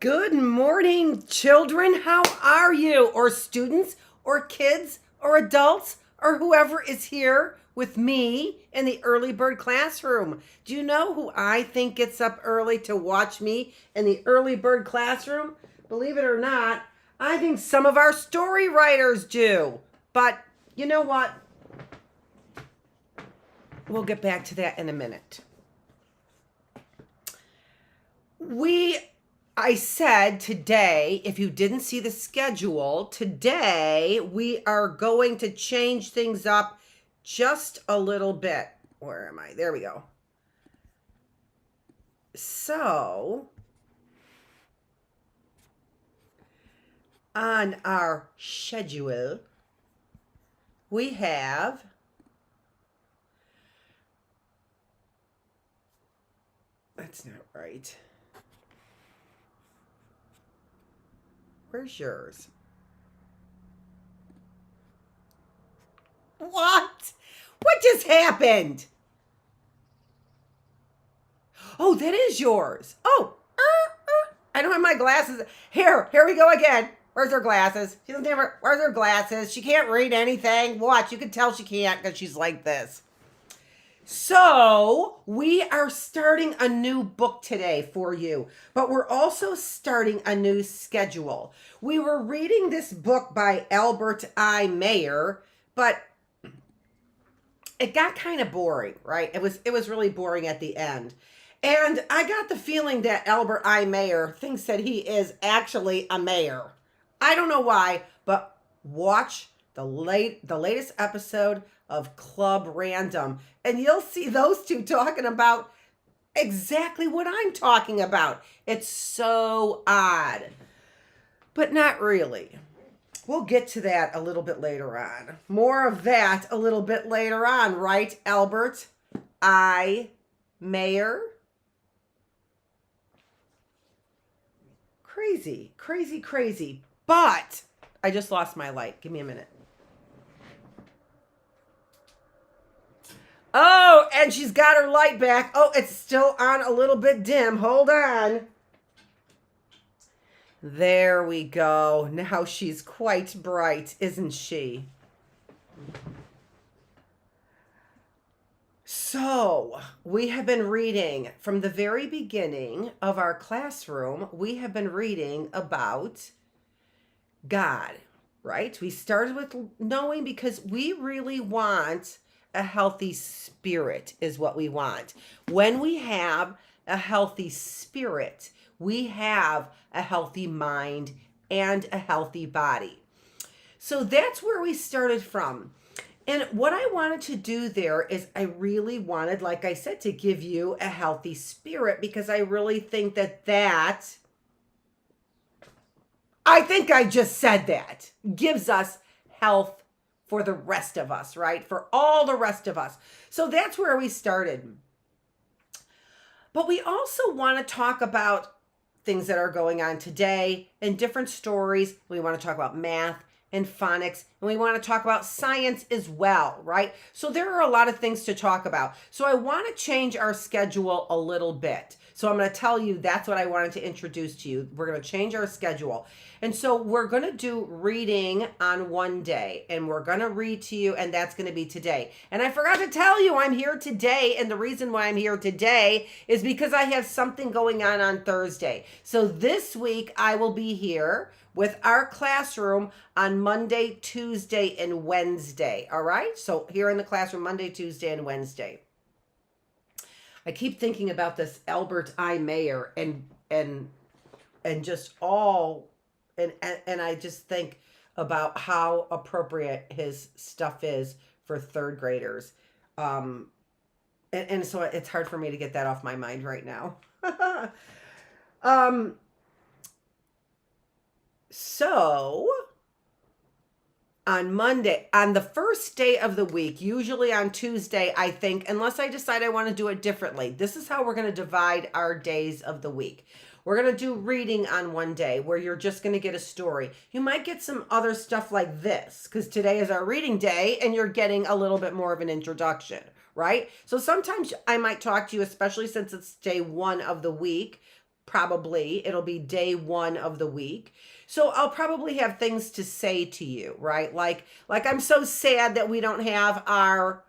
Good morning, children. How are you? Or students, or kids, or adults, or whoever is here with me in the early bird classroom. Do you know who I think gets up early to watch me in the early bird classroom? Believe it or not, I think some of our story writers do. But you know what? We'll get back to that in a minute. I said today, if you didn't see the schedule, today we are going to change things up just a little bit. Where am I? There we go. So, on our schedule, we have that's not right. Where's yours? What? What just happened? Oh, that is yours. Oh, I don't have my glasses. Here we go again. Where's her glasses? She doesn't have her. Where's her glasses? She can't read anything. Watch, you can tell she can't because she's like this. So, we are starting a new book today for you, but we're also starting a new schedule. We were reading this book by Albert I. Mayer, but it got kind of boring, right? It was really boring at the end. And I got the feeling that Albert I. Mayer thinks that he is actually a mayor. I don't know why, but watch the latest episode of Club Random, and you'll see those two talking about exactly what I'm talking about. It's so odd, but not really. We'll get to that a little bit later on. More of that a little bit later on, right, Albert I. Mayer? Crazy, crazy, crazy. But I just lost my light. Give me a minute. Oh, and she's got her light back. Oh, it's still on a little bit dim. Hold on. There we go. Now she's quite bright, isn't she? So, we have been reading from the very beginning of our classroom. We have been reading about God, right? We started with knowing because we really want a healthy spirit is what we want. When we have a healthy spirit, we have a healthy mind and a healthy body. So that's where we started from. And what I wanted to do there is I really wanted, like I said, to give you a healthy spirit, because I really think that I think I just said that gives us health for the rest of us, right? For all the rest of us. So that's where we started. But we also want to talk about things that are going on today and different stories. We want to talk about math and phonics, and we want to talk about science as well, right? So there are a lot of things to talk about. So I want to change our schedule a little bit. So I'm going to tell you that's what I wanted to introduce to you. We're going to change our schedule. And so we're going to do reading on one day, and we're going to read to you, and that's going to be today. And I forgot to tell you I'm here today, and the reason why I'm here today is because I have something going on Thursday. So this week I will be here with our classroom on Monday, Tuesday, and Wednesday. All right? So here in the classroom, Monday, Tuesday, and Wednesday. I keep thinking about this Albert I. Mayer and just all, and I just think about how appropriate his stuff is for third graders. And so it's hard for me to get that off my mind right now. So on Monday, on the first day of the week, usually on Tuesday, I think, unless I decide I want to do it differently, this is how we're going to divide our days of the week. We're going to do reading on one day where you're just going to get a story. You might get some other stuff like this because today is our reading day and you're getting a little bit more of an introduction, right? So sometimes I might talk to you, especially since it's day one of the week. Probably it'll be day one of the week. So I'll probably have things to say to you, right? Like I'm so sad that we don't have our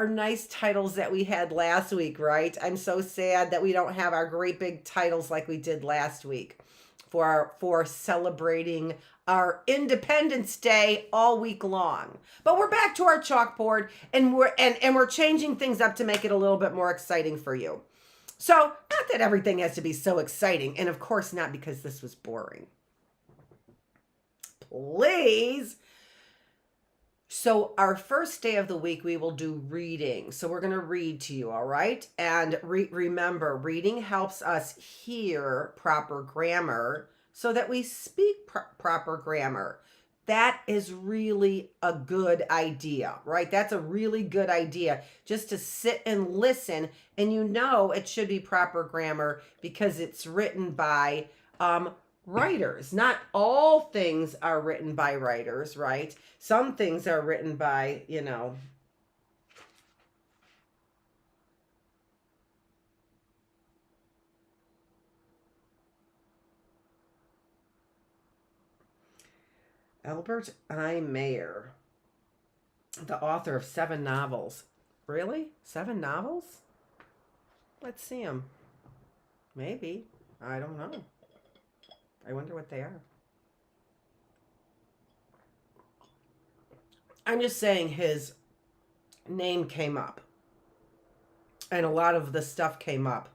nice titles that we had last week, right? I'm so sad that we don't have our great big titles like we did last week for celebrating our Independence Day all week long. But we're back to our chalkboard and we're changing things up to make it a little bit more exciting for you. So, not that everything has to be so exciting, and of course not because this was boring. Please. So our first day of the week, we will do reading. So we're going to read to you, all right? And remember, reading helps us hear proper grammar so that we speak proper grammar. That is really a good idea, right? That's a really good idea, just to sit and listen, and you know it should be proper grammar because it's written by writers. Not all things are written by writers, right? Some things are written by, Albert I. Mayer, the author of 7 novels. Really? 7 novels? Let's see them. Maybe. I don't know. I wonder what they are. I'm just saying his name came up. And a lot of the stuff came up.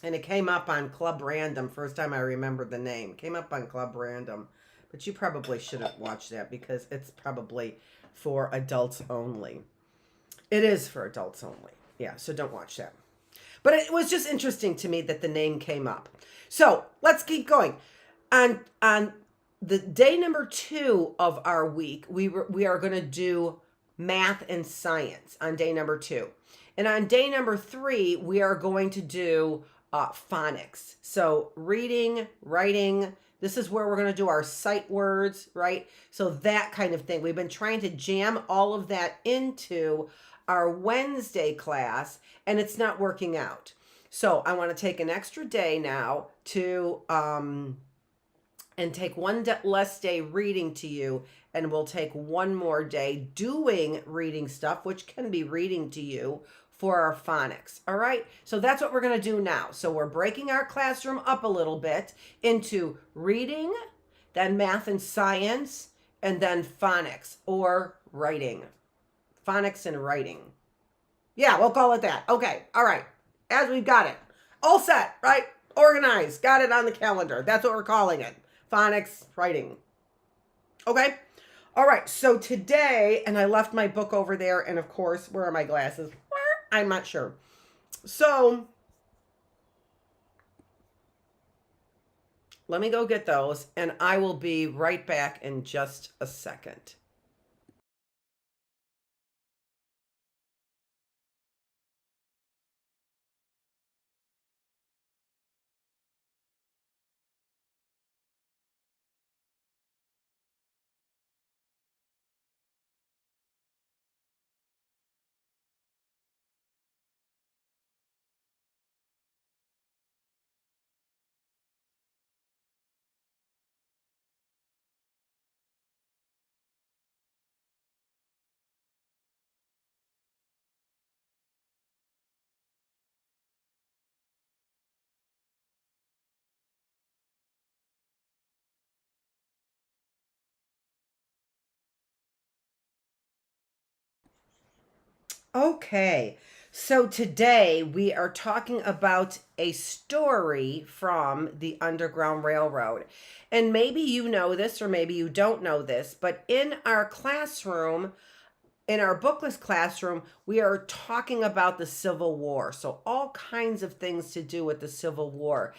And it came up on Club Random. First time I remembered the name. Came up on Club Random. But you probably shouldn't watch that because it's probably for adults only. It is for adults only. Yeah, so don't watch that. But it was just interesting to me that the name came up. So let's keep going. On the day number 2 of our week, we are going to do math and science on day number 2. And on day number 3, we are going to do phonics. So reading, writing. This is where we're going to do our sight words, right? So that kind of thing. We've been trying to jam all of that into our Wednesday class, and it's not working out. So I want to take an extra day now to and take one less day reading to you, and we'll take one more day doing reading stuff, which can be reading to you for our phonics. All right. So that's what we're going to do now. So we're breaking our classroom up a little bit into reading, then math and science, and then phonics or writing. Phonics and writing. Yeah, we'll call it that. Okay. All right. As we've got it all set, right? Organized. Got it on the calendar. That's what we're calling it. phonics, writing. Okay. All right. So today, and I left my book over there. And of course, where are my glasses? I'm not sure. So let me go get those, and I will be right back in just a second. Okay, so today we are talking about a story from the Underground Railroad. And maybe you know this or maybe you don't know this, but in our classroom, in our Bookless classroom, we are talking about the Civil War. So, all kinds of things to do with the Civil War.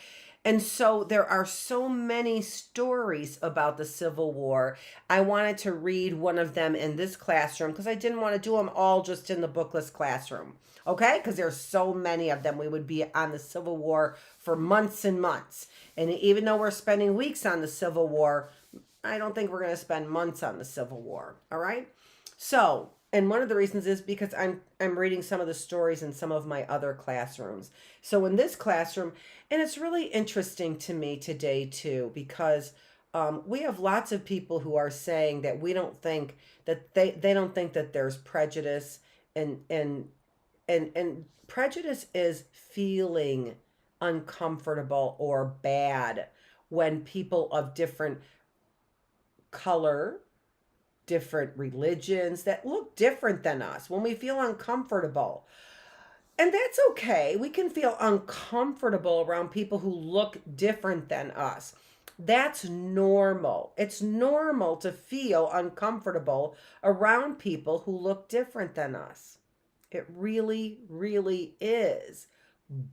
And so, there are so many stories about the Civil War. I wanted to read one of them in this classroom because I didn't want to do them all just in the Bookless classroom. Okay? Because there's so many of them. We would be on the Civil War for months and months. And even though we're spending weeks on the Civil War, I don't think we're going to spend months on the Civil War. All right? So, and one of the reasons is because I'm reading some of the stories in some of my other classrooms. So in this classroom, and it's really interesting to me today too, because we have lots of people who are saying that we don't think that they don't think that there's prejudice, and prejudice is feeling uncomfortable or bad when people of different color, different religions that look different than us, when we feel uncomfortable. And that's okay. We can feel uncomfortable around people who look different than us. That's normal. It's normal to feel uncomfortable around people who look different than us. It really, really is.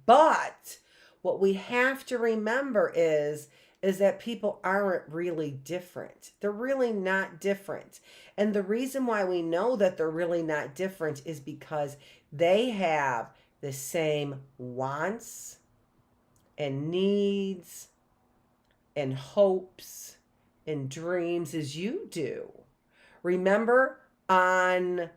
But what we have to remember is that people aren't really different. They're really not different. And the reason why we know that they're really not different is because they have the same wants and needs and hopes and dreams as you do. Remember, on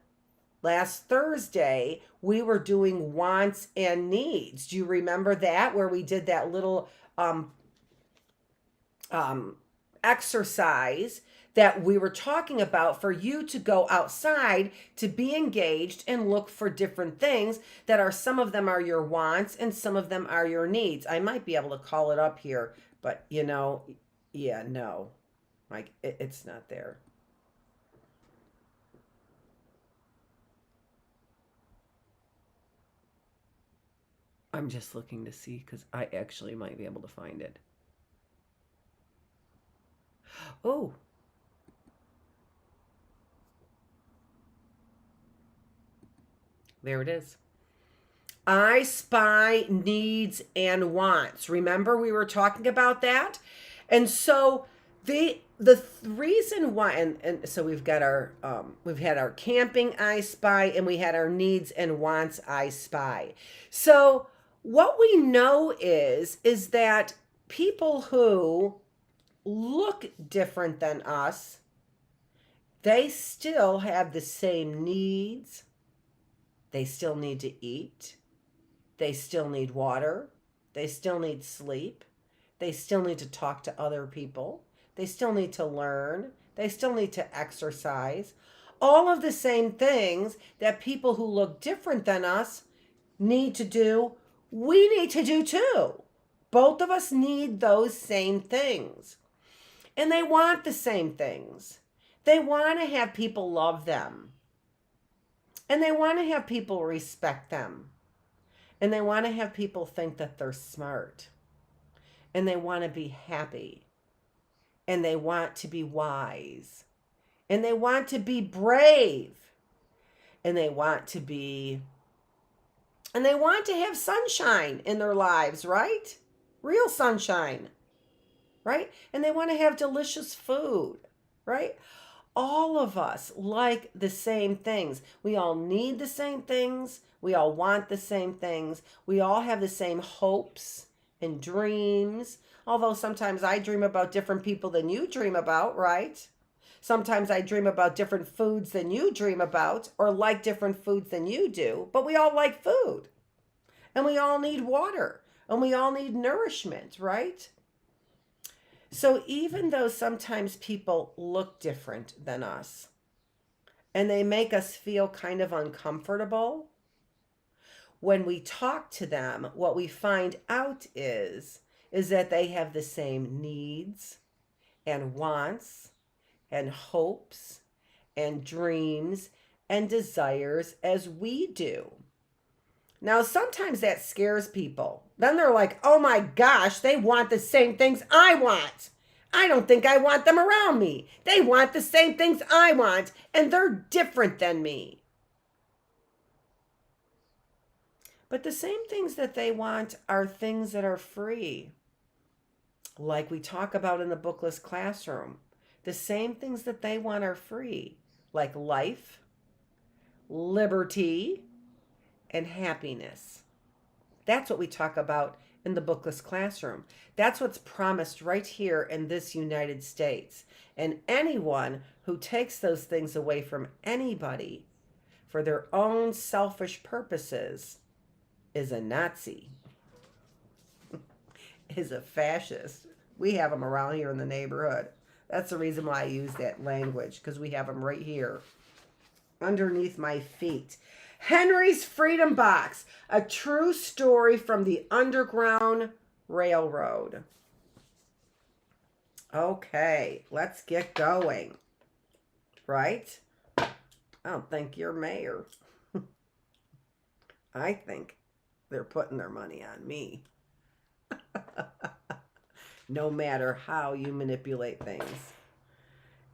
last Thursday, we were doing wants and needs. Do you remember that, where we did that little exercise that we were talking about for you to go outside to be engaged and look for different things that are, some of them are your wants and some of them are your needs. I might be able to call it up here, but yeah, no, like it's not there. I'm just looking to see because I actually might be able to find it. Oh, there it is. I spy needs and wants. Remember we were talking about that? And so the reason why, and so we've got our we've had our camping I spy, and we had our needs and wants I spy. So what we know is that people who look different than us, they still have the same needs. They still need to eat. They still need water. They still need sleep. They still need to talk to other people. They still need to learn. They still need to exercise. All of the same things that people who look different than us need to do, we need to do too. Both of us need those same things. And they want the same things. They want to have people love them. And they want to have people respect them. And they want to have people think that they're smart. And they want to be happy. and they want to be wise, and they want to be brave, and they want to have sunshine in their lives, right? Real sunshine, right? And they want to have delicious food, right? All of us like the same things. We all need the same things. We all want the same things. We all have the same hopes and dreams. Although sometimes I dream about different people than you dream about, right? Sometimes I dream about different foods than you dream about, or like different foods than you do. But we all like food. And we all need water. And we all need nourishment, right? So even though sometimes people look different than us and they make us feel kind of uncomfortable, when we talk to them, what we find out is that they have the same needs and wants and hopes and dreams and desires as we do. Now, sometimes that scares people. Then they're like, oh my gosh, they want the same things I want. I don't think I want them around me. They want the same things I want, and they're different than me. But the same things that they want are things that are free. Like we talk about in the Bookless classroom. The same things that they want are free, like life, liberty, and happiness. That's what we talk about in the Bookless classroom. That's what's promised right here in this United States. And anyone who takes those things away from anybody for their own selfish purposes is a Nazi, is a fascist. We have them around here in the neighborhood. That's the reason why I use that language, because we have them right here underneath my feet. Henry's Freedom Box, a true story from the Underground Railroad. Okay, let's get going. Right? I don't think you're mayor. I think they're putting their money on me. No matter how you manipulate things.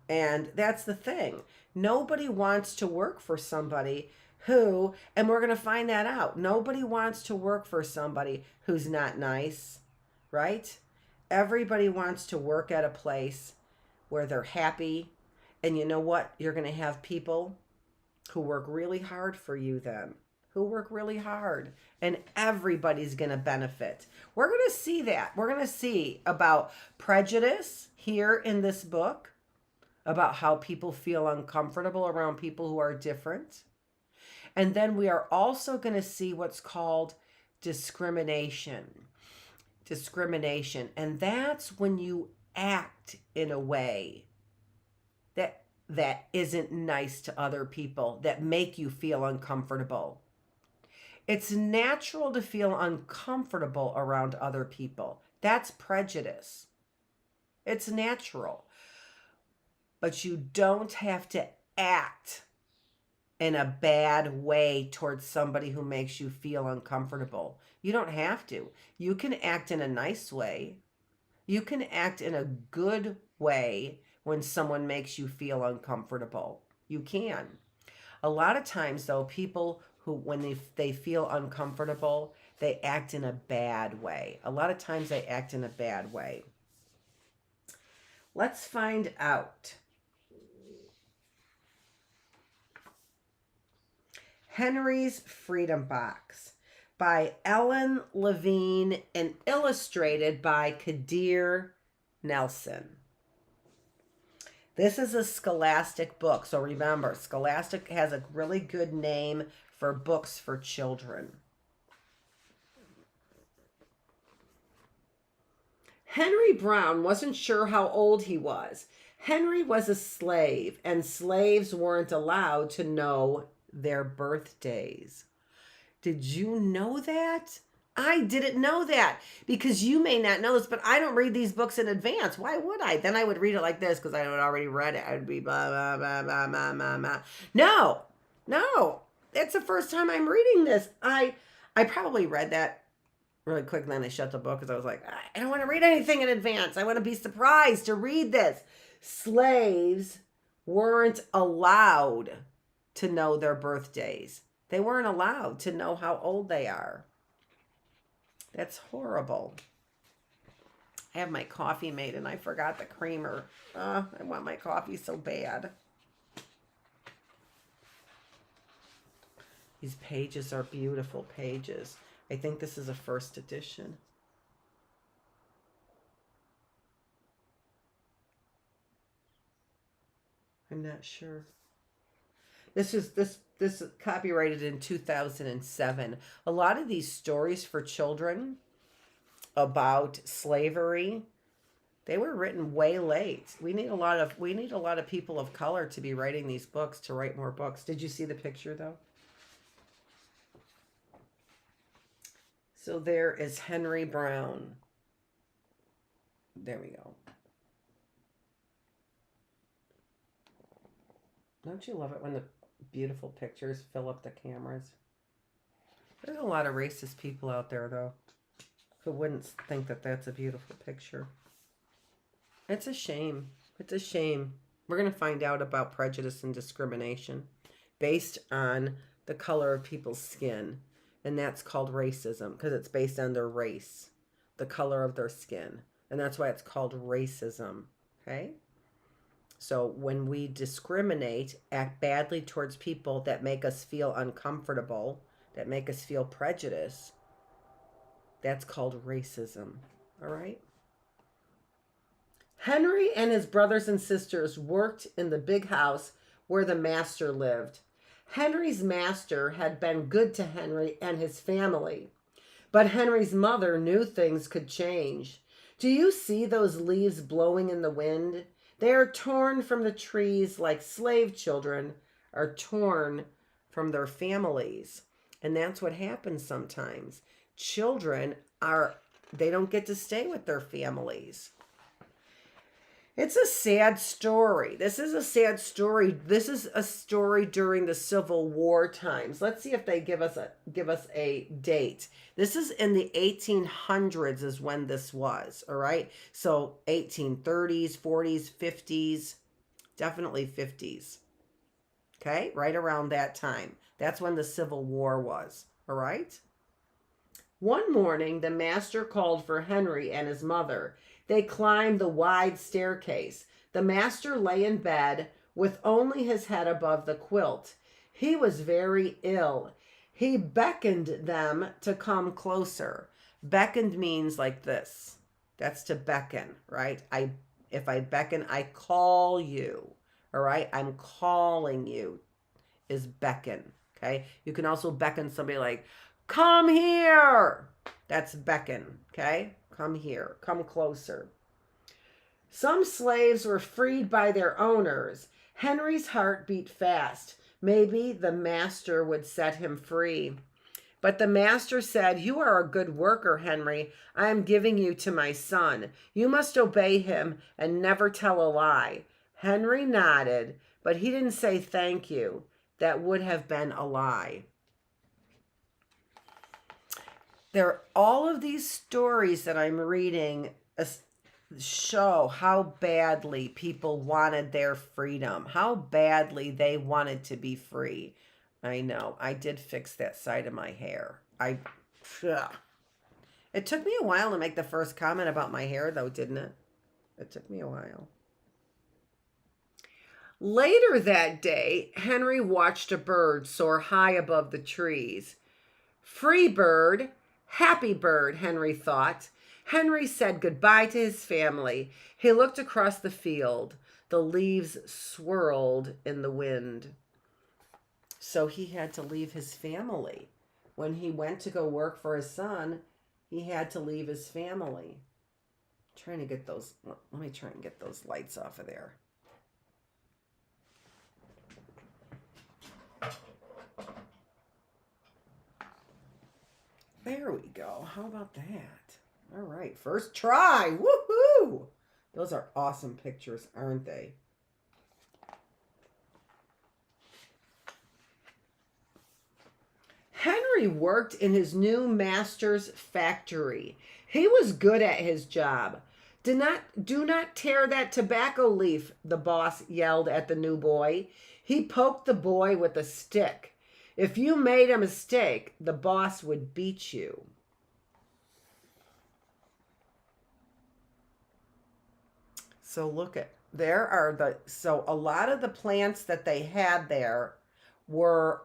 And that's the thing. Nobody wants to work for somebody who, and we're going to find that out, nobody wants to work for somebody who's not nice, right? Everybody wants to work at a place where they're happy. And you know what? You're going to have people who work really hard for you then, who work really hard, and everybody's going to benefit. We're going to see that. We're going to see about prejudice here in this book, about how people feel uncomfortable around people who are different. And then we are also going to see what's called discrimination. Discrimination. And that's when you act in a way that isn't nice to other people, that make you feel uncomfortable. It's natural to feel uncomfortable around other people. That's prejudice. It's natural. But you don't have to act in a bad way towards somebody who makes you feel uncomfortable. You don't have to. You can act in a nice way. You can act in a good way when someone makes you feel uncomfortable. You can. A lot of times, though, people who, when they feel uncomfortable, they act in a bad way. A lot of times they act in a bad way. Let's find out. Henry's Freedom Box by Ellen Levine and illustrated by Kadir Nelson. This is a Scholastic book. So remember, Scholastic has a really good name for books for children. Henry Brown wasn't sure how old he was. Henry was a slave, and slaves weren't allowed to know their birthdays. Did you know that? I didn't know that, because you may not know this, but I don't read these books in advance. Why would I? Then I would read it like this because I had already read it. I would be blah, blah, blah, blah, blah, blah, blah. No. It's the first time I'm reading this. I probably read that really quick, and then I shut the book because I was like, I don't want to read anything in advance. I want to be surprised to read this. Slaves weren't allowed to know their birthdays. They weren't allowed to know how old they are. That's horrible. I have my coffee made and I forgot the creamer. I want my coffee so bad. These pages are beautiful pages. I think this is a first edition. I'm not sure. This is copyrighted in 2007. A lot of these stories for children about slavery, they were written way late. We need a lot of people of color to be writing these books, to write more books. Did you see the picture though? So there is Henry Brown. There we go. Don't you love it when the beautiful pictures fill up the cameras? There's a lot of racist people out there, though, who wouldn't think that that's a beautiful picture. It's a shame. It's a shame. We're going to find out about prejudice and discrimination based on the color of people's skin. And that's called racism because it's based on their race, the color of their skin. And that's why it's called racism. Okay? So when we discriminate, act badly towards people that make us feel uncomfortable, that make us feel prejudice, that's called racism. All right? Henry and his brothers and sisters worked in the big house where the master lived. Henry's master had been good to Henry and his family, but Henry's mother knew things could change. Do you see those leaves blowing in the wind? They are torn from the trees like slave children are torn from their families. And that's what happens sometimes. Children they don't get to stay with their families. It's a sad story. This is a sad story. This is a story during the Civil War times. Let's see if they give us a date. This is in the 1800s is when this was, all right? So 1830s, 40s, 50s, definitely 50s. Okay? Right around that time. That's when the Civil War was, all right? One morning, the master called for Henry and his mother. They climbed the wide staircase. The master lay in bed with only his head above the quilt. He was very ill. He beckoned them to come closer. Beckoned means like this. That's to beckon, right? If I beckon, I call you. All right? I'm calling you is beckon. Okay? You can also beckon somebody like, come here. That's beckon. Okay? Come here. Come closer. Some slaves were freed by their owners. Henry's heart beat fast. Maybe the master would set him free. But the master said, you are a good worker, Henry. I am giving you to my son. You must obey him and never tell a lie. Henry nodded, but he didn't say thank you. That would have been a lie. All of these stories that I'm reading show how badly people wanted their freedom, how badly they wanted to be free. I know. I did fix that side of my hair. It took me a while to make the first comment about my hair, though, didn't it? It took me a while. Later that day, Henry watched a bird soar high above the trees. Free bird. Happy bird, Henry thought. Henry said goodbye to his family. He looked across the field. The leaves swirled in the wind. So he had to leave his family. When he went to go work for his son, he had to leave his family. Let me try and get those lights off of there. There we go. How about that? All right, first try. Woohoo! Those are awesome pictures, aren't they? Henry Henry worked in his new master's factory. He was good at his job. Do not tear that tobacco leaf, the boss yelled at the new boy. He poked the boy with a stick. If you made a mistake, the boss would beat you. So look so a lot of the plants that they had there were